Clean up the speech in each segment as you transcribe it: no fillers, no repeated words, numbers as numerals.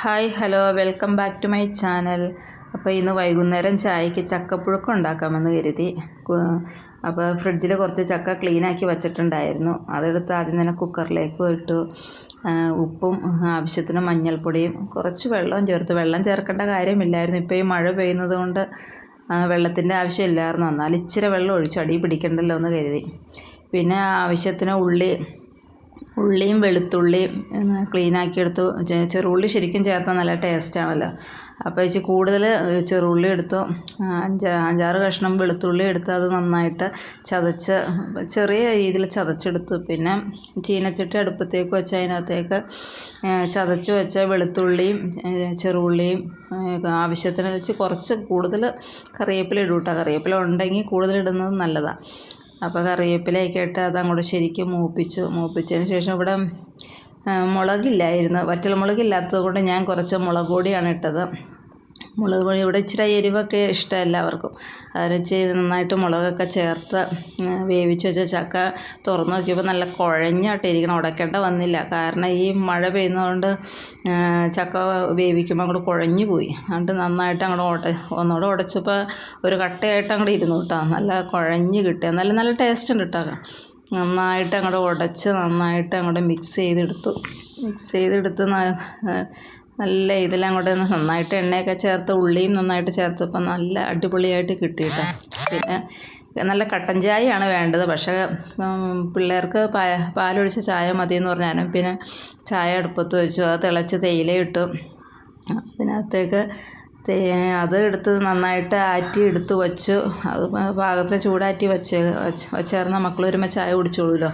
Hi hello welcome back to my channel. അപ്പോൾ ഇന്ന് വൈകുന്നേരം ചായക്ക് ചക്കപ്പുഴുക്ക് ഉണ്ടാക്കാമെന്ന് കരുതി. അപ്പോൾ ഫ്രിഡ്ജിൽ കുറച്ച് ചക്ക ക്ലീനാക്കി വച്ചിട്ടുണ്ടായിരുന്നു. അതെടുത്ത് ആദ്യം തന്നെ കുക്കറിലേക്ക് ഇട്ടു. ഉപ്പും ആവശ്യത്തിന് മഞ്ഞൾപ്പൊടിയും കുറച്ച് വെള്ളവും ചേർത്ത്. വെള്ളം ചേർക്കേണ്ട കാര്യമില്ലായിരുന്നു. ഇപ്പോൾ ഈ മഴ പെയ്യുന്നത് കൊണ്ട് വെള്ളത്തിൻ്റെ ആവശ്യമില്ലായിരുന്നു. എന്നാൽ ഇച്ചിരി വെള്ളം ഒഴിച്ചു, അടി പിടിക്കണ്ടല്ലോ എന്ന് കരുതി. പിന്നെ ആവശ്യത്തിന് ഉള്ളിയും വെളുത്തുള്ളിയും ക്ലീനാക്കിയെടുത്തു. ചെറുള്ളി ശരിക്കും ചേർത്താൽ നല്ല ടേസ്റ്റാണല്ലോ. അപ്പോൾ ഇച്ചിരി കൂടുതൽ ചെറുള്ളി എടുത്തു. അഞ്ചാറ് കഷ്ണം വെളുത്തുള്ളി എടുത്ത് അത് നന്നായിട്ട് ചതച്ച് ചെറിയ രീതിയിൽ ചതച്ചെടുത്തു. പിന്നെ ചീനച്ചട്ടി അടുപ്പത്തേക്ക് വെച്ച് അതിനകത്തേക്ക് ചതച്ച് വെച്ച വെളുത്തുള്ളിയും ചെറുള്ളിയും ആവശ്യത്തിന് വെച്ച് കുറച്ച് കൂടുതൽ കറിവേപ്പില ഇടും കേട്ടോ. കറിവേപ്പില ഉണ്ടെങ്കിൽ കൂടുതൽ ഇടുന്നത് നല്ലതാണ്. അപ്പോൾ കറിവേപ്പിലയൊക്കെ ഇട്ട് അതങ്ങോട്ട് ശരിക്കും മൂപ്പിച്ചതിന് ശേഷം ഇവിടെ മുളകില്ലായിരുന്നു. വറ്റൽമുളകില്ലാത്തത് കൊണ്ട് ഞാൻ കുറച്ച് മുളക് പൊടിയാണ് ഇട്ടത്. മുളക് പൊടി ഇവിടെ ഇച്ചിരി എരിവൊക്കെ ഇഷ്ടം എല്ലാവർക്കും. അതിന് വെച്ച് നന്നായിട്ട് മുളകൊക്കെ ചേർത്ത് വേവിച്ച് വെച്ച ചക്ക തുറന്ന് നോക്കിയപ്പോൾ നല്ല കുഴഞ്ഞായിട്ടിരിക്കണം. ഉടയ്ക്കേണ്ട വന്നില്ല. കാരണം ഈ മഴ പെയ്യുന്നതുകൊണ്ട് ചക്ക വേവിക്കുമ്പോൾ അങ്ങോട്ട് കുഴഞ്ഞു പോയി. എന്നിട്ട് നന്നായിട്ട് അങ്ങോട്ട് ഒന്നുകൂടെ ഉടച്ചപ്പോൾ ഒരു കട്ടയായിട്ട് അങ്ങോട്ട് ഇരുന്നു കേട്ടോ. നല്ല കുഴഞ്ഞ് കിട്ടി. എന്നാലും നല്ല ടേസ്റ്റ് ഉണ്ട് കേട്ടോ. നന്നായിട്ട് അങ്ങോട്ട് ഉടച്ച് നന്നായിട്ട് അങ്ങോട്ട് മിക്സ് ചെയ്തെടുത്ത് നല്ല ഇതിലെല്ലാം അങ്ങോട്ട് നന്നായിട്ട് എണ്ണയൊക്കെ ചേർത്ത് ഉള്ളിയും നന്നായിട്ട് ചേർത്തപ്പോൾ നല്ല അടിപൊളിയായിട്ട് കിട്ടിയിട്ടോ. പിന്നെ നല്ല കട്ടൻ ചായയാണ് വേണ്ടത്. പക്ഷേ പിള്ളേർക്ക് പാലൊഴിച്ച ചായ മതിയെന്ന് പറഞ്ഞാലും പിന്നെ ചായ അടുപ്പത്ത് വെച്ചു. അത് തിളച്ച് തേയില ഇട്ടു. അതിനകത്തേക്ക് അത് എടുത്ത് നന്നായിട്ട് എടുത്ത് വച്ചു. അത് പാകത്തിന് ചൂടാറ്റി വച്ചേർന്ന മക്കൾ വരുമ്പോൾ ചായ കുടിച്ചോളൂല്ലോ.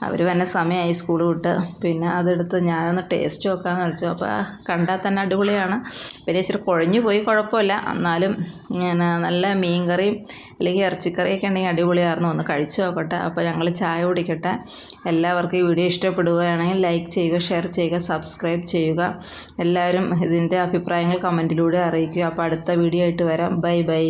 അവർ വന്ന സമയമായി സ്കൂൾ വിട്ട്. പിന്നെ അതെടുത്ത് ഞാനൊന്ന് ടേസ്റ്റ് നോക്കാമെന്ന് വെച്ചു. അപ്പോൾ കണ്ടാൽ തന്നെ അടിപൊളിയാണ്. പിന്നെ ഇച്ചിരി കുഴഞ്ഞു പോയി, കുഴപ്പമില്ല. എന്നാലും നല്ല മീൻ കറിയും അല്ലെങ്കിൽ ഇറച്ചിക്കറിയൊക്കെ ഉണ്ടെങ്കിൽ അടിപൊളിയായിരുന്നു. ഒന്ന് കഴിച്ചു നോക്കട്ടെ. അപ്പോൾ ഞങ്ങൾ ചായ കുടിക്കട്ടെ. എല്ലാവർക്കും ഈ വീഡിയോ ഇഷ്ടപ്പെടുകയാണെങ്കിൽ ലൈക്ക് ചെയ്യുക, ഷെയർ ചെയ്യുക, സബ്സ്ക്രൈബ് ചെയ്യുക. എല്ലാവരും ഇതിൻ്റെ അഭിപ്രായങ്ങൾ കമൻറ്റിലൂടെ അറിയിക്കുക. അപ്പോൾ അടുത്ത വീഡിയോ ആയിട്ട് വരാം. Bye bye.